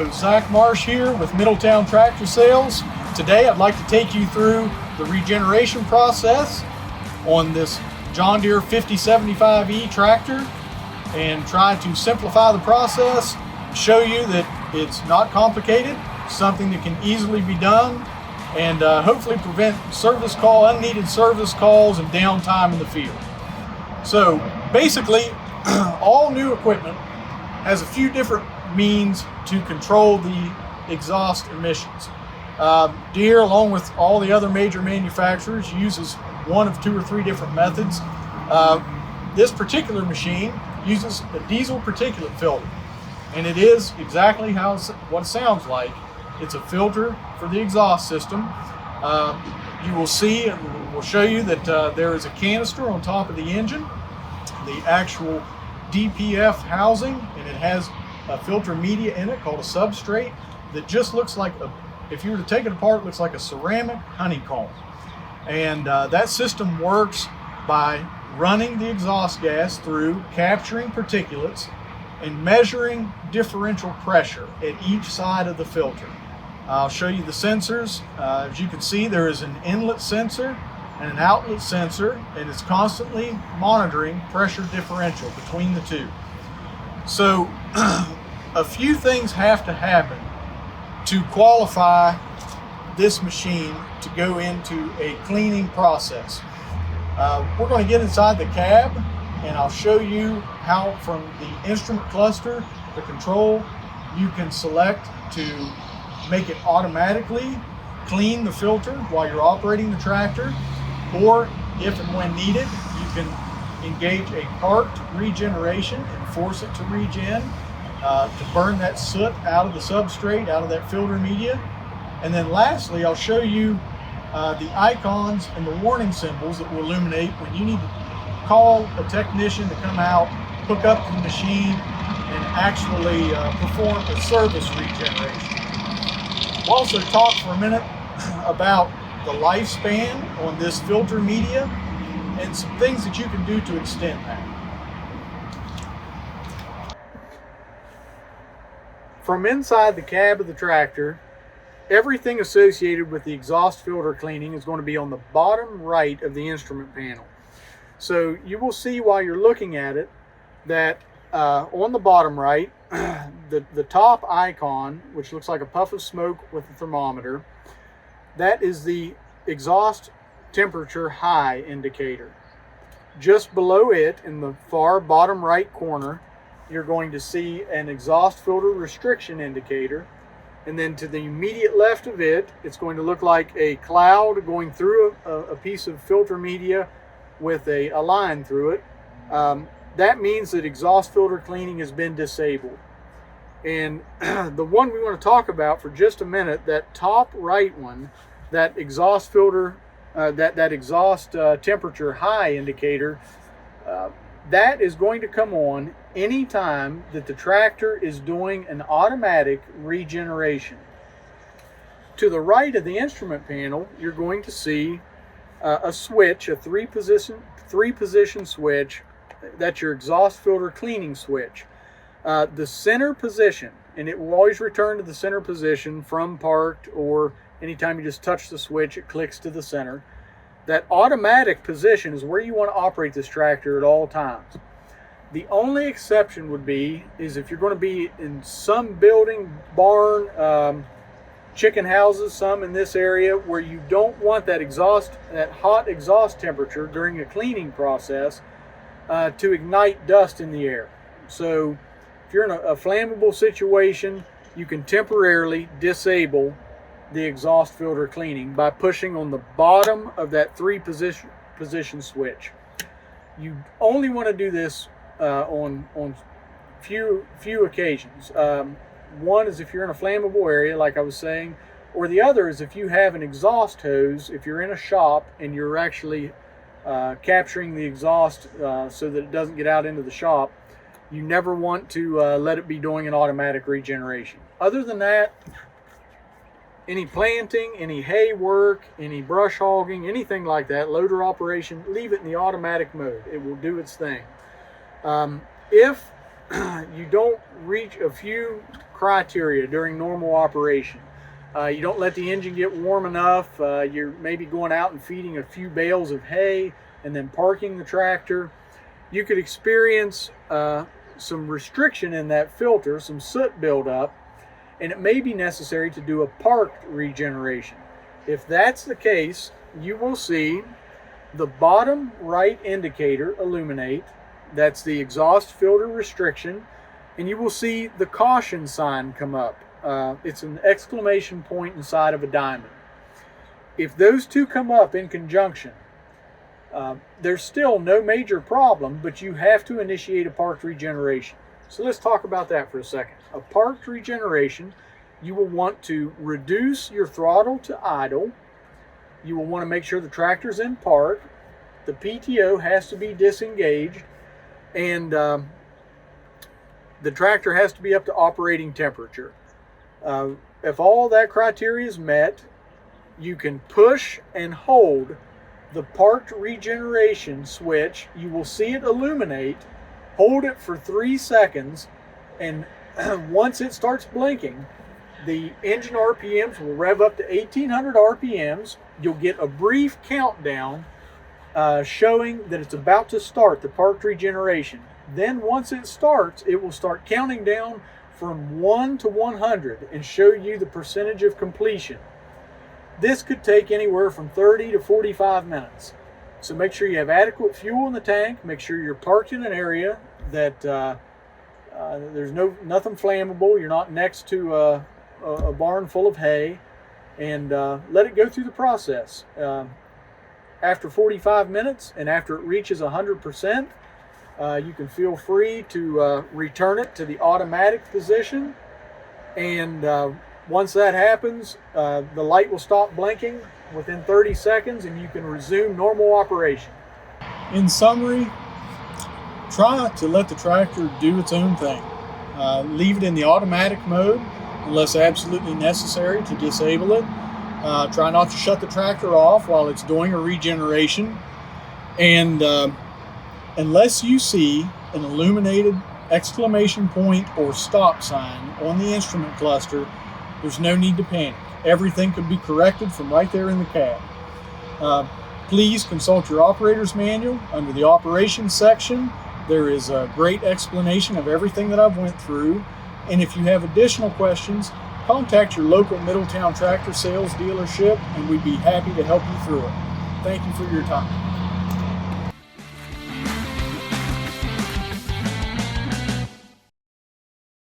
So Zach Marsh here with Middletown Tractor Sales. Today I'd like to take you through the regeneration process on this John Deere 5075E tractor and try to simplify the process, show you that it's not complicated, something that can easily be done, and hopefully prevent unneeded service calls and downtime in the field. So basically, all new equipment has a few different means to control the exhaust emissions. Deere, along with all the other major manufacturers, uses one of 2 or 3 different methods. This particular machine uses a diesel particulate filter, and it is exactly what it sounds like. It's a filter for the exhaust system. You will see, and we'll show you that there is a canister on top of the engine, the actual DPF housing, and it has a filter media in it called a substrate that just looks like if you were to take it apart, it looks like a ceramic honeycomb. And that system works by running the exhaust gas through, capturing particulates, and measuring differential pressure at each side of the filter. I'll show you the sensors. As you can see, there is an inlet sensor and an outlet sensor, and it's constantly monitoring pressure differential between the two. So a few things have to happen to qualify this machine to go into a cleaning process. We're going to get inside the cab, and I'll show you how from the instrument cluster, the control, you can select to make it automatically clean the filter while you're operating the tractor, or if and when needed, you can engage a parked regeneration and force it to regen to burn that soot out of the substrate, out of that filter media. And then lastly, I'll show you the icons and the warning symbols that will illuminate when you need to call a technician to come out, hook up the machine, and actually perform a service regeneration. We'll also talk for a minute about the lifespan on this filter media and some things that you can do to extend that. From inside the cab of the tractor, everything associated with the exhaust filter cleaning is going to be on the bottom right of the instrument panel. So you will see while you're looking at it that on the bottom right, the top icon, which looks like a puff of smoke with a thermometer, that is the exhaust temperature high indicator. Just below it, in the far bottom right corner, you're going to see an exhaust filter restriction indicator. And then to the immediate left of it, it's going to look like a cloud going through a piece of filter media with a line through it. That means that exhaust filter cleaning has been disabled. And the one we want to talk about for just a minute, that top right one, that exhaust filter, that exhaust temperature high indicator, that is going to come on anytime that the tractor is doing an automatic regeneration. To the right of the instrument panel, you're going to see a switch, a three position switch. That's your exhaust filter cleaning switch. The center position, and it will always return to the center position from parked, or anytime you just touch the switch, it clicks to the center. That automatic position is where you want to operate this tractor at all times. The only exception would be is if you're going to be in some building, barn, chicken houses, some in this area where you don't want that hot exhaust temperature during a cleaning process to ignite dust in the air. So if you're in a flammable situation, you can temporarily disable the exhaust filter cleaning by pushing on the bottom of that 3 position switch. You only want to do this on few occasions. One is if you're in a flammable area, like I was saying, or the other is if you have an exhaust hose, if you're in a shop and you're actually capturing the exhaust so that it doesn't get out into the shop. You never want to let it be doing an automatic regeneration. Other than that, any planting, any hay work, any brush hogging, anything like that, loader operation, leave it in the automatic mode. It will do its thing. If you don't reach a few criteria during normal operation. You don't let the engine get warm enough. You're maybe going out and feeding a few bales of hay and then parking the tractor. You could experience some restriction in that filter, some soot buildup, and it may be necessary to do a parked regeneration. If that's the case, you will see the bottom right indicator illuminate. That's the exhaust filter restriction, and you will see the caution sign come up. It's an exclamation point inside of a diamond. If those two come up in conjunction, there's still no major problem, but you have to initiate a parked regeneration. So let's talk about that for a second. A parked regeneration, you will want to reduce your throttle to idle. You will want to make sure the tractor's in park. The PTO has to be disengaged, and the tractor has to be up to operating temperature. If all that criteria is met, you can push and hold the parked regeneration switch. You will see it illuminate. Hold it for 3 seconds, and once it starts blinking, the engine RPMs will rev up to 1800 RPMs. You'll get a brief countdown showing that it's about to start the parked regeneration. Then once it starts, it will start counting down from 1 to 100 and show you the percentage of completion. This could take anywhere from 30 to 45 minutes. So make sure you have adequate fuel in the tank. Make sure you're parked in an area that there's nothing flammable. You're not next to a barn full of hay, and let it go through the process. After 45 minutes and after it reaches 100%, you can feel free to return it to the automatic position, and once that happens, the light will stop blinking within 30 seconds and you can resume normal operation. In summary, try to let the tractor do its own thing. Leave it in the automatic mode unless absolutely necessary to disable it. Try not to shut the tractor off while it's doing a regeneration. And unless you see an illuminated exclamation point or stop sign on the instrument cluster, there's no need to panic. Everything could be corrected from right there in the cab. Please consult your operator's manual. Under the operations section, there is a great explanation of everything that I've went through. And if you have additional questions, contact your local Middletown tractor sales dealership and we'd be happy to help you through it. Thank you for your time.